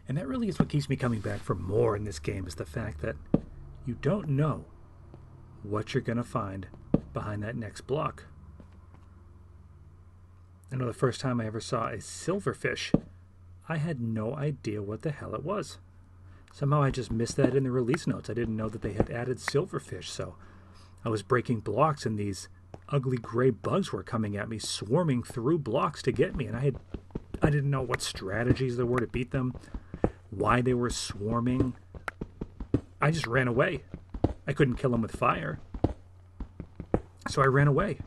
And that really is what keeps me coming back for more in this game, is the fact that you don't know what you're going to find behind that next block. I know the first time I ever saw a silverfish, I had no idea what the hell it was. Somehow I just missed that in the release notes. I didn't know that they had added silverfish, so I was breaking blocks and these ugly gray bugs were coming at me, swarming through blocks to get me, and I didn't know what strategies there were to beat them, why they were swarming. I just ran away. I couldn't kill them with fire, so I ran away.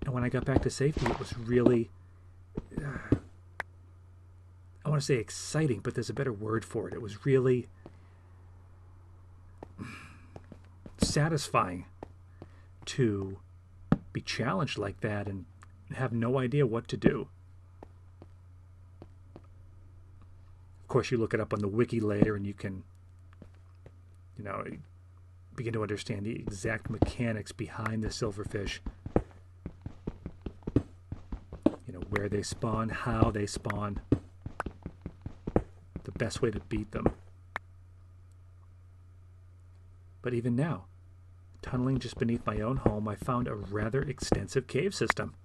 And when I got back to safety, it was really, I want to say exciting, but there's a better word for it. It was really satisfying to be challenged like that and have no idea what to do. Of course, you look it up on the wiki later and you can, begin to understand the exact mechanics behind the silverfish. Where they spawn, how they spawn, the best way to beat them. But even now, tunneling just beneath my own home, I found a rather extensive cave system.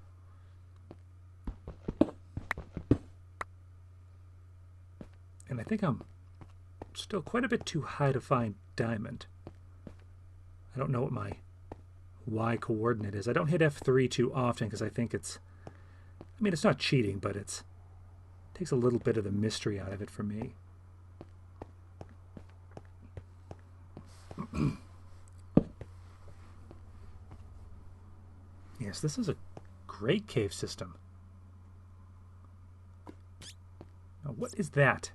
And I think I'm still quite a bit too high to find diamond. I don't know what my Y coordinate is. I don't hit F3 too often because I think it's not cheating, but it takes a little bit of the mystery out of it for me. Yes, this is a great cave system. Now, what is that?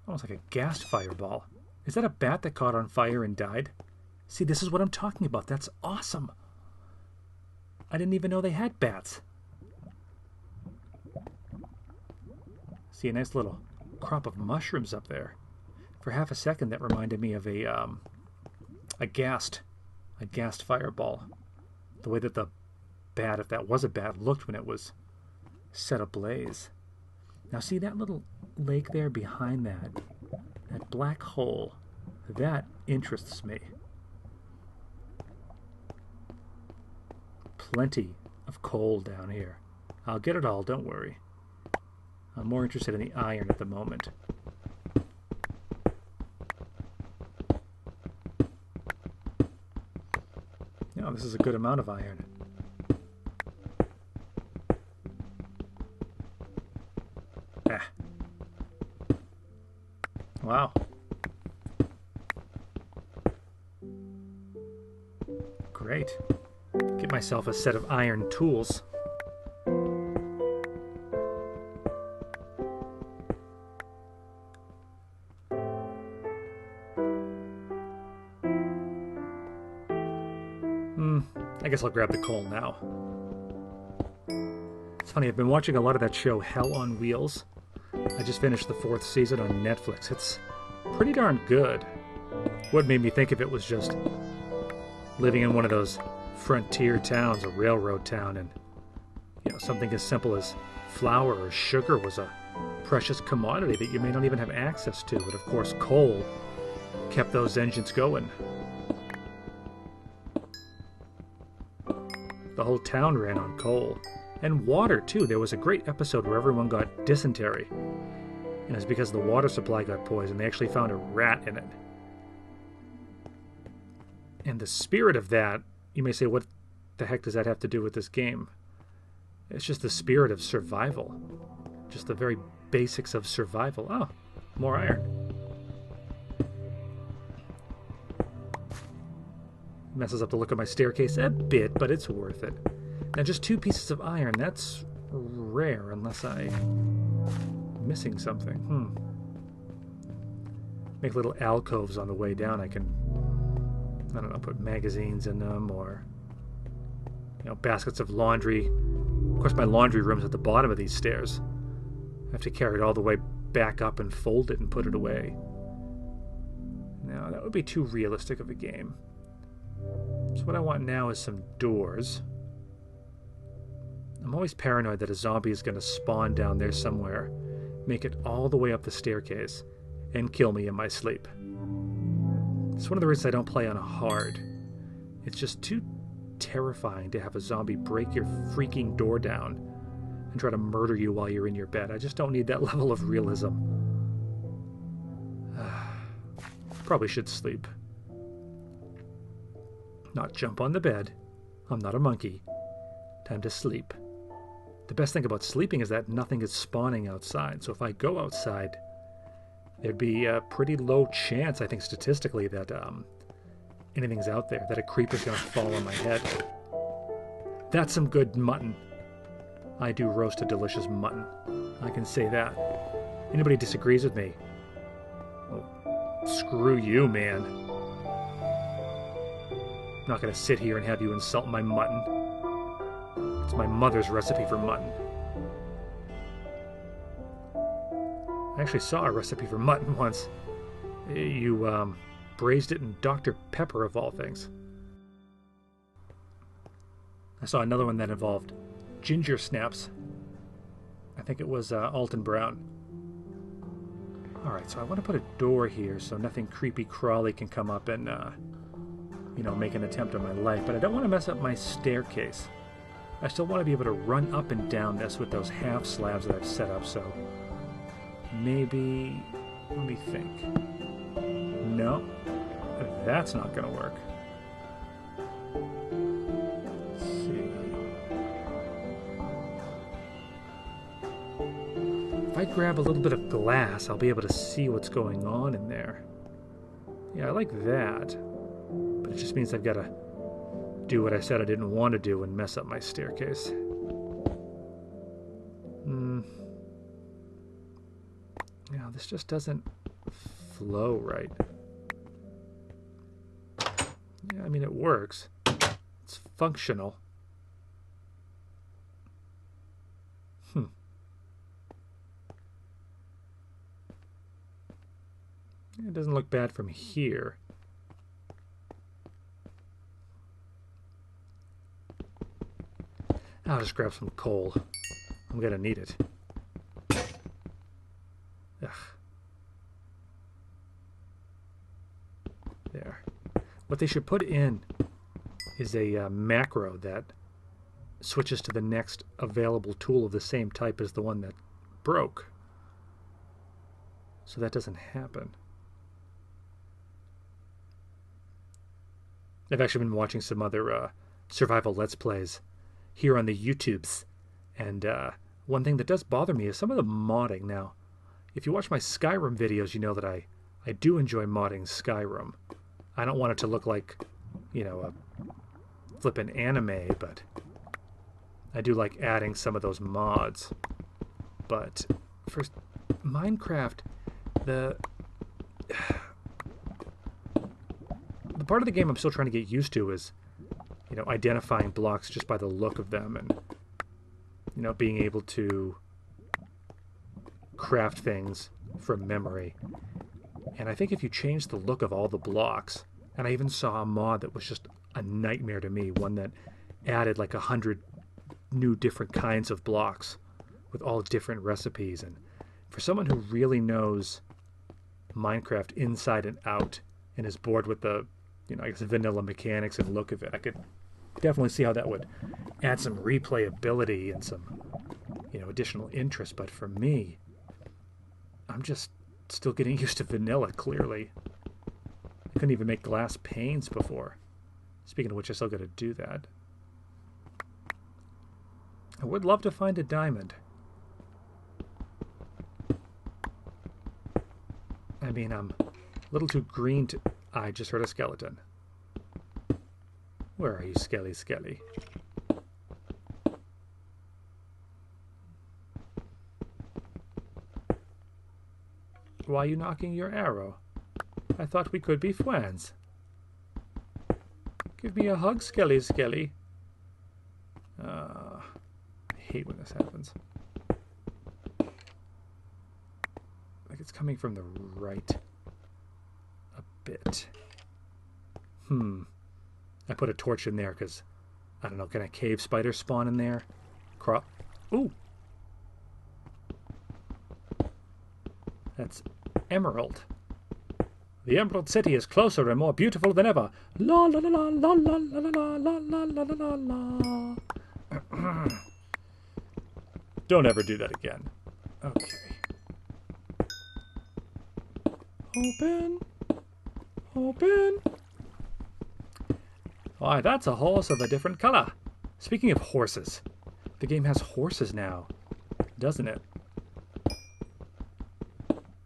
Almost like a gas fireball. Is that a bat that caught on fire and died? See, this is what I'm talking about. That's awesome. I didn't even know they had bats. See a nice little crop of mushrooms up there. For half a second, that reminded me of a gassed fireball. The way that the bat, if that was a bat, looked when it was set ablaze. Now see that little lake there behind that black hole, that interests me. Plenty of coal down here. I'll get it all, don't worry. I'm more interested in the iron at the moment. No, this is a good amount of iron. Ah. Wow. Great. Get myself a set of iron tools. I guess I'll grab the coal now. It's funny, I've been watching a lot of that show, Hell on Wheels. I just finished the 4th season on Netflix. It's pretty darn good. What made me think of it was just living in one of those frontier towns, a railroad town, and something as simple as flour or sugar was a precious commodity that you may not even have access to. But of course, coal kept those engines going. The whole town ran on coal. And water, too. There was a great episode where everyone got dysentery. And it's because the water supply got poisoned. They actually found a rat in it. And the spirit of that, you may say, what the heck does that have to do with this game? It's just the spirit of survival. Just the very basics of survival. Oh, more iron. Messes up the look of my staircase a bit, but it's worth it. Now, just 2 pieces of iron. That's rare, unless I'm missing something. Make little alcoves on the way down. I can, I don't know, put magazines in them, or baskets of laundry. Of course, my laundry room's at the bottom of these stairs. I have to carry it all the way back up and fold it and put it away. Now, that would be too realistic of a game. So what I want now is some doors. I'm always paranoid that a zombie is going to spawn down there somewhere make it all the way up the staircase, and kill me in my sleep. It's one of the reasons I don't play on hard. It's just too terrifying to have a zombie break your freaking door down and try to murder you while you're in your bed. I just don't need that level of realism. Probably should sleep. Not jump on the bed. I'm not a monkey. Time to sleep. The best thing about sleeping is that nothing is spawning outside. So if I go outside, there'd be a pretty low chance, I think statistically, that anything's out there, that a creeper's going to fall on my head. That's some good mutton. I do roast a delicious mutton. I can say that. Anybody disagrees with me? Well, screw you, man. I'm not going to sit here and have you insult my mutton. It's my mother's recipe for mutton. I actually saw a recipe for mutton once. You braised it in Dr. Pepper, of all things. I saw another one that involved ginger snaps. I think it was Alton Brown. Alright, so I want to put a door here so nothing creepy crawly can come up and, make an attempt on my life. But I don't want to mess up my staircase. I still want to be able to run up and down this with those half slabs that I've set up, so maybe, let me think. No, that's not going to work. Let's see. If I grab a little bit of glass, I'll be able to see what's going on in there. Yeah, I like that, but it just means I've got to do what I said I didn't want to do and mess up my staircase. Yeah, this just doesn't flow right. Yeah, I mean, it works. It's functional. It doesn't look bad from here. I'll just grab some coal. I'm gonna need it. Ugh. There. What they should put in is a macro that switches to the next available tool of the same type as the one that broke. So that doesn't happen. I've actually been watching some other survival Let's Plays here on the YouTubes, and one thing that does bother me is some of the modding. Now, if you watch my Skyrim videos, you know that I do enjoy modding Skyrim. I don't want it to look like, a flippin' anime, but I do like adding some of those mods. But for Minecraft, the part of the game I'm still trying to get used to is identifying blocks just by the look of them, and being able to craft things from memory. And I think if you change the look of all the blocks, and I even saw a mod that was just a nightmare to me, one that added like 100 new different kinds of blocks with all different recipes. And for someone who really knows Minecraft inside and out and is bored with the I guess vanilla mechanics and look of it, I could definitely see how that would add some replayability and some additional interest. But for me, I'm just still getting used to vanilla, clearly. I couldn't even make glass panes before. Speaking of which, I still got to do that. I would love to find a diamond. I mean, I'm a little too green to... I just heard a skeleton. Where are you, Skelly Skelly? Why are you knocking your arrow? I thought we could be friends. Give me a hug, Skelly Skelly. I hate when this happens. Like it's coming from the right a bit. I put a torch in there because, I don't know, can a cave spider spawn in there? Ooh! That's emerald. The Emerald City is closer and more beautiful than ever. La la la la la la la la la la la la la la. Don't ever do that again. Okay. Open. Open. Why, that's a horse of a different color. Speaking of horses, the game has horses now, doesn't it?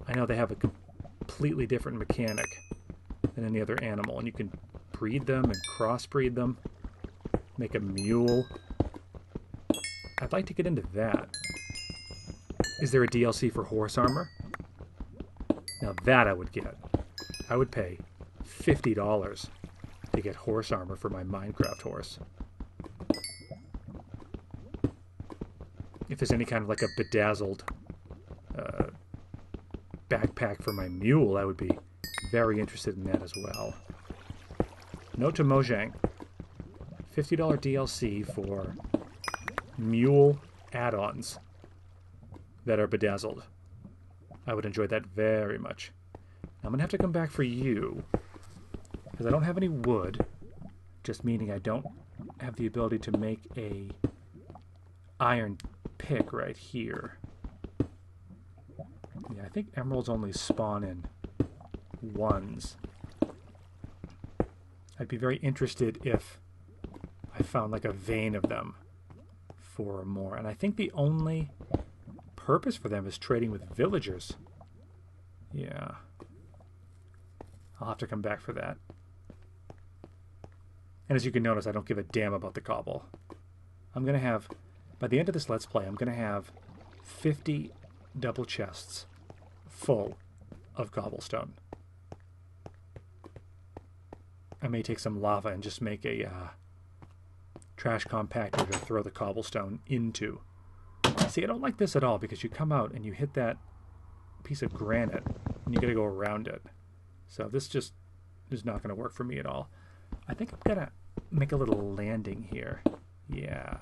I know they have a completely different mechanic than any other animal, and you can breed them and crossbreed them, make a mule. I'd like to get into that. Is there a DLC for horse armor? Now that I would get. I would pay $50 to get horse armor for my Minecraft horse. If there's any kind of like a bedazzled backpack for my mule, I would be very interested in that as well. Note to Mojang, $50 DLC for mule add-ons that are bedazzled. I would enjoy that very much. I'm going to have to come back for you, because I don't have any wood, just meaning I don't have the ability to make a iron pick right here. Yeah, I think emeralds only spawn in ones. I'd be very interested if I found like a vein of them for more. And I think the only purpose for them is trading with villagers. Yeah. I'll have to come back for that. And as you can notice, I don't give a damn about the cobble. I'm going to have, by the end of this Let's Play, I'm going to have 50 double chests full of cobblestone. I may take some lava and just make a trash compactor to throw the cobblestone into. See, I don't like this at all, because you come out and you hit that piece of granite and you got to go around it. So this just is not going to work for me at all. I think I'm going to make a little landing here. Yeah.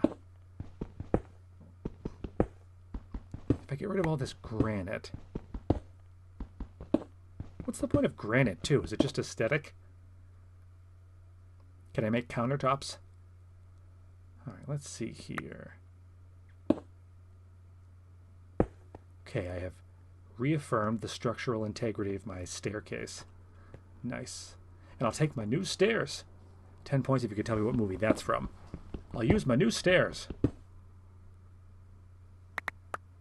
If I get rid of all this granite... What's the point of granite, too? Is it just aesthetic? Can I make countertops? Alright, let's see here. Okay, I have reaffirmed the structural integrity of my staircase. Nice. And I'll take my new stairs. 10 points if you could tell me what movie that's from. I'll use my new stairs.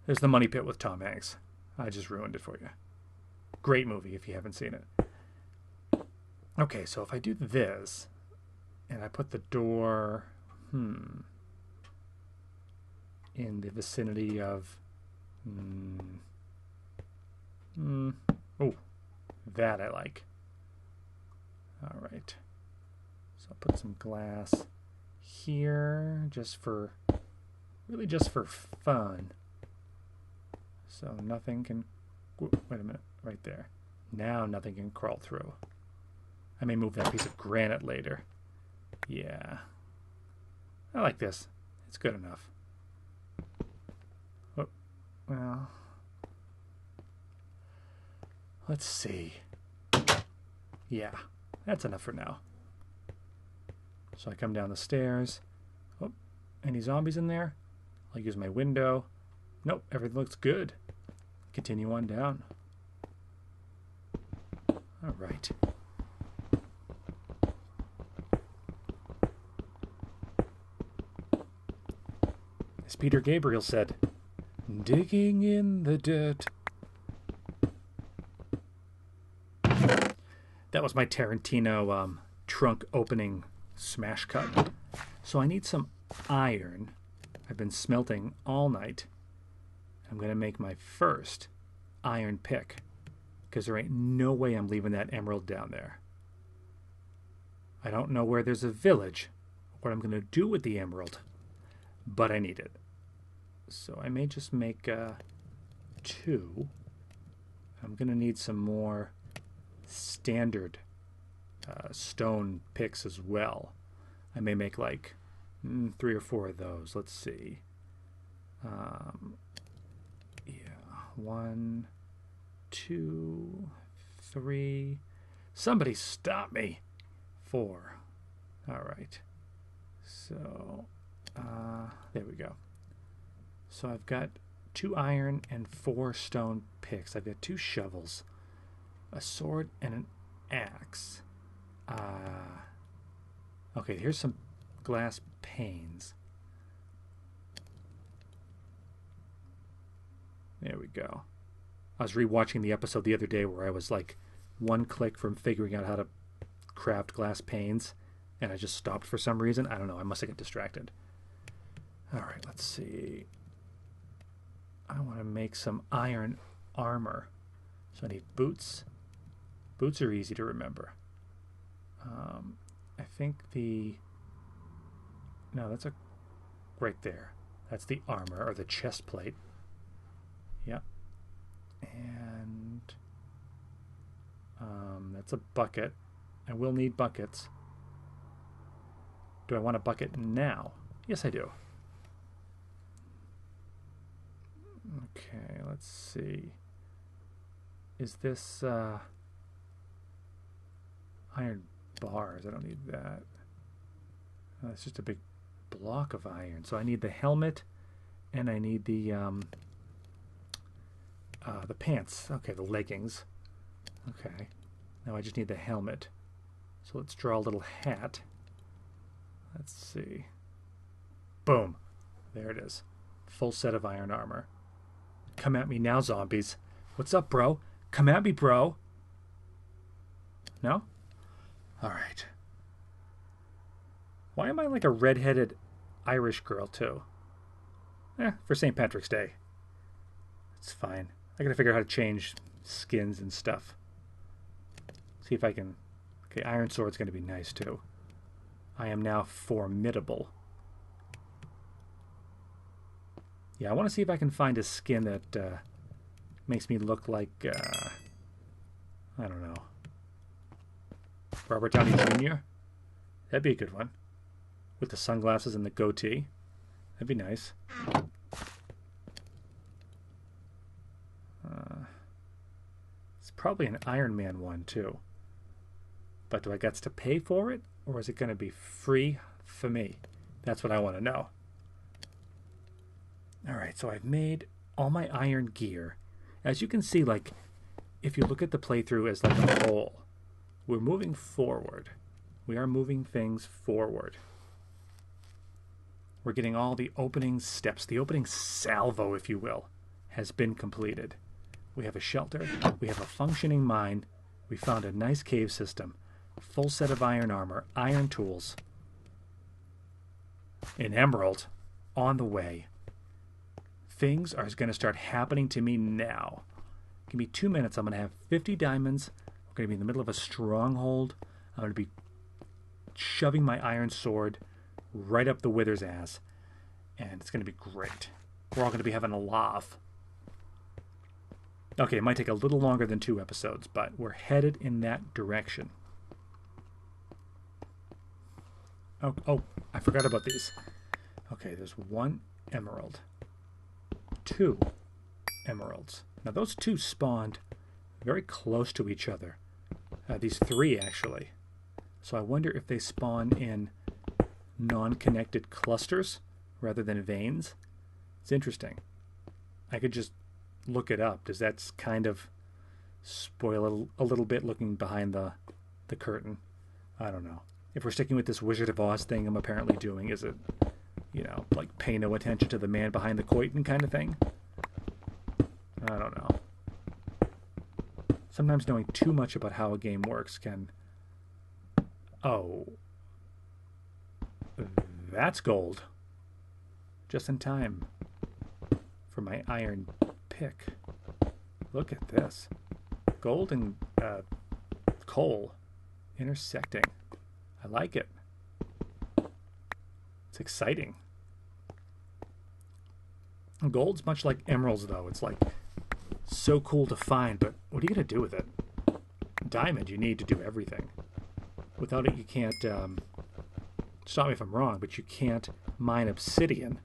There's The Money Pit with Tom Hanks. I just ruined it for you. Great movie if you haven't seen it. Okay, so if I do this, and I put the door, in the vicinity of, oh, that I like. All right. So I'll put some glass here, really just for fun. So nothing can, wait a minute, right there. Now nothing can crawl through. I may move that piece of granite later. Yeah. I like this. It's good enough. Oh, well, let's see. Yeah, that's enough for now. So I come down the stairs. Oh, any zombies in there? I'll use my window. Nope, everything looks good. Continue on down. All right. As Peter Gabriel said, digging in the dirt. That was my Tarantino trunk opening smash cut. So I need some iron. I've been smelting all night. I'm going to make my first iron pick, because there ain't no way I'm leaving that emerald down there. I don't know where there's a village, what I'm going to do with the emerald, but I need it. So I may just make 2. I'm going to need some more standard stone picks as well. I may make like 3 or 4 of those. Let's see. Yeah, 1, 2, 3. Somebody stop me. 4. All right. So, there we go. So I've got 2 iron and 4 stone picks. I've got 2 shovels, a sword, and an axe. Okay, here's some glass panes. There we go. I was rewatching the episode the other day where I was like 1 click from figuring out how to craft glass panes, and I just stopped for some reason. I don't know. I must have got distracted. All right, let's see. I want to make some iron armor. So I need boots. Boots are easy to remember. I think no, that's right there. That's the armor, or the chest plate. Yep. And that's a bucket. I will need buckets. Do I want a bucket now? Yes, I do. Okay, let's see. Is this iron bars? I don't need that. It's just a big block of iron. So I need the helmet, and I need the pants. Okay, the leggings. Okay. Now I just need the helmet. So let's draw a little hat. Let's see. Boom. There it is. Full set of iron armor. Come at me now, zombies. What's up, bro? Come at me, bro. No? All right. Why am I like a redheaded Irish girl, too? For St. Patrick's Day. It's fine. I gotta figure out how to change skins and stuff. See if I can... Okay, iron sword's gonna be nice, too. I am now formidable. Yeah, I want to see if I can find a skin that makes me look like, I don't know, Robert Downey Jr.? That'd be a good one. With the sunglasses and the goatee. That'd be nice. It's probably an Iron Man one, too. But do I get to pay for it? Or is it going to be free for me? That's what I want to know. Alright, so I've made all my iron gear. As you can see, like, if you look at the playthrough as like a whole, we're moving forward. We are moving things forward. We're getting all the opening steps, the opening salvo, if you will, has been completed. We have a shelter, we have a functioning mine, we found a nice cave system, full set of iron armor, iron tools, an emerald on the way. Things are going to start happening to me now. Give me 2 minutes. I'm going to have 50 diamonds. We're going to be in the middle of a stronghold. I'm going to be shoving my iron sword right up the wither's ass. And it's going to be great. We're all going to be having a laugh. Okay, it might take a little longer than 2 episodes, but we're headed in that direction. Oh, I forgot about these. Okay, there's 1 emerald. 2 emeralds. Now those 2 spawned very close to each other. These 3 actually. So I wonder if they spawn in non-connected clusters rather than veins. It's interesting. I could just look it up. Does that kind of spoil a little bit looking behind the curtain? I don't know. If we're sticking with this Wizard of Oz thing I'm apparently doing, is it, you know, like pay no attention to the man behind the curtain kind of thing? I don't know. Sometimes knowing too much about how a game works can... Oh. That's gold. Just in time for my iron pick. Look at this. Gold and coal intersecting. I like it. It's exciting. Gold's much like emeralds, though. It's like so cool to find, but what are you going to do with it? Diamond, you need to do everything. Without it, you can't, stop me if I'm wrong, but you can't mine obsidian.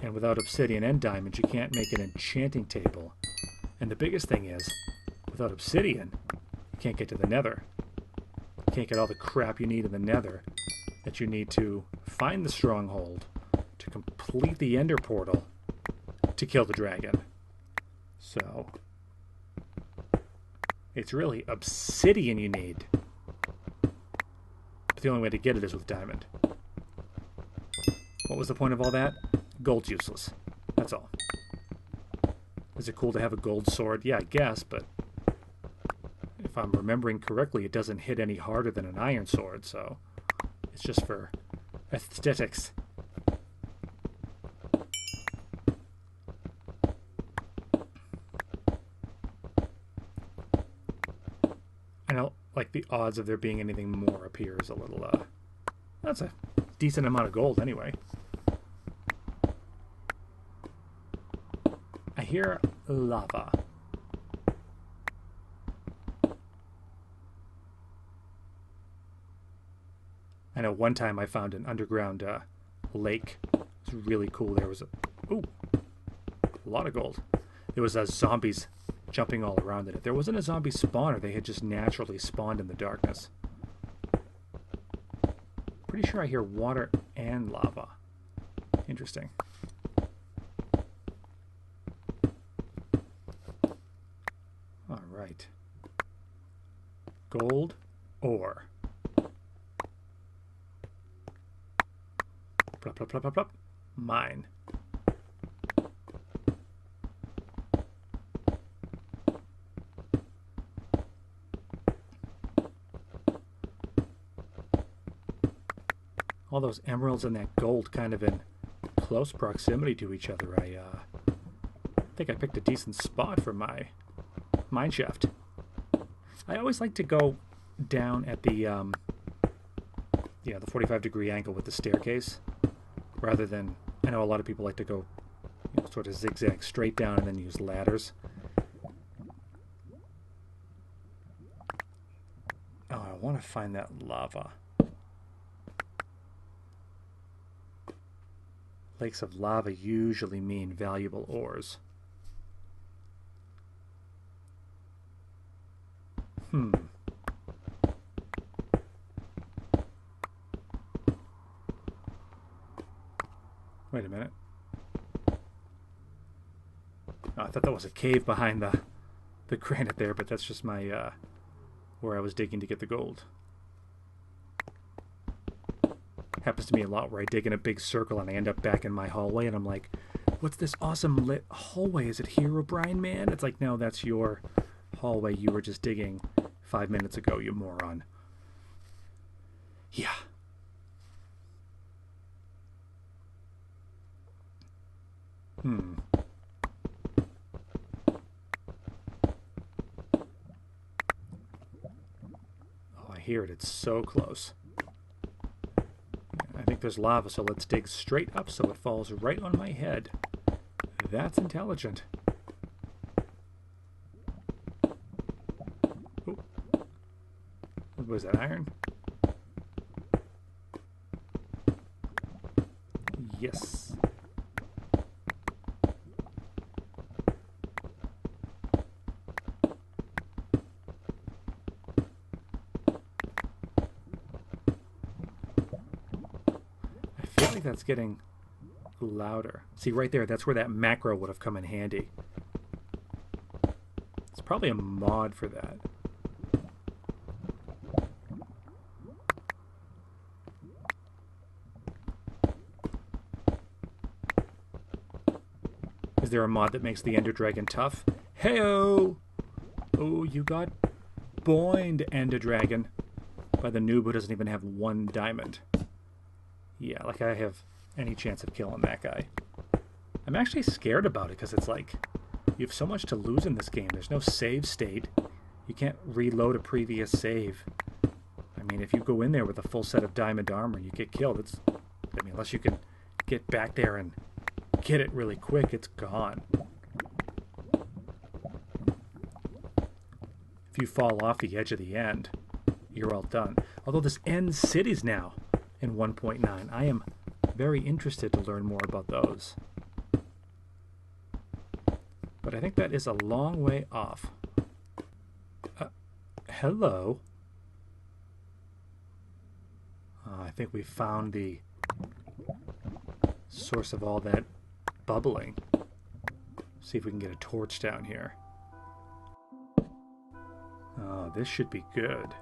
And without obsidian and diamonds, you can't make an enchanting table. And And the biggest thing is, without obsidian, you can't get to the nether. You can't get all the crap you need in the nether that you need to find the stronghold, to complete the ender portal, to kill the dragon. So, it's really obsidian you need. But the only way to get it is with diamond. What was the point of all that? Gold's useless. That's all. Is it cool to have a gold sword? Yeah, I guess, but if I'm remembering correctly, it doesn't hit any harder than an iron sword, so it's just for aesthetics. I know, like, the odds of there being anything more up here is a little, that's a decent amount of gold anyway. I hear lava. I know one time I found an underground lake. It was really cool. There was a lot of gold. There was zombies jumping all around in it. There wasn't a zombie spawner. They had just naturally spawned in the darkness. Pretty sure I hear water and lava. Interesting. All right. Gold ore. Plop, plop, plop, plop, plop. Mine. All those emeralds and that gold kind of in close proximity to each other. I think I picked a decent spot for my mine shaft. I always like to go down at the the 45-degree angle with the staircase, rather than, I know a lot of people like to go sort of zigzag straight down and then use ladders. Oh, I want to find that lava. Lakes of lava usually mean valuable ores. Wait a minute. Oh, I thought that was a cave behind the granite there, but that's just my where I was digging to get the gold. Happens to me a lot where I dig in a big circle and I end up back in my hallway and I'm like, what's this awesome lit hallway? Is it here, O'Brien man? It's like, no, that's your hallway you were just digging 5 minutes ago, you moron. Yeah. Oh, I hear it. It's so close. I think there's lava, so let's dig straight up so it falls right on my head. That's intelligent. Oh. Was that iron? Yes. That's getting louder. See, right there, that's where that macro would have come in handy. It's probably a mod for that. Is there a mod that makes the Ender Dragon tough? Heyo! Oh, you got boined, Ender Dragon, by the noob who doesn't even have 1 diamond. Yeah, like I have any chance of killing that guy. I'm actually scared about it because it's like, you have so much to lose in this game. There's no save state. You can't reload a previous save. I mean, if you go in there with a full set of diamond armor and you get killed, I mean, unless you can get back there and get it really quick, it's gone. If you fall off the edge of the end, you're all done. Although this ends cities now in 1.9. I am very interested to learn more about those. but I think that is a long way off. Hello. I think we found the source of all that bubbling. See if we can get a torch down here. Oh, this should be good.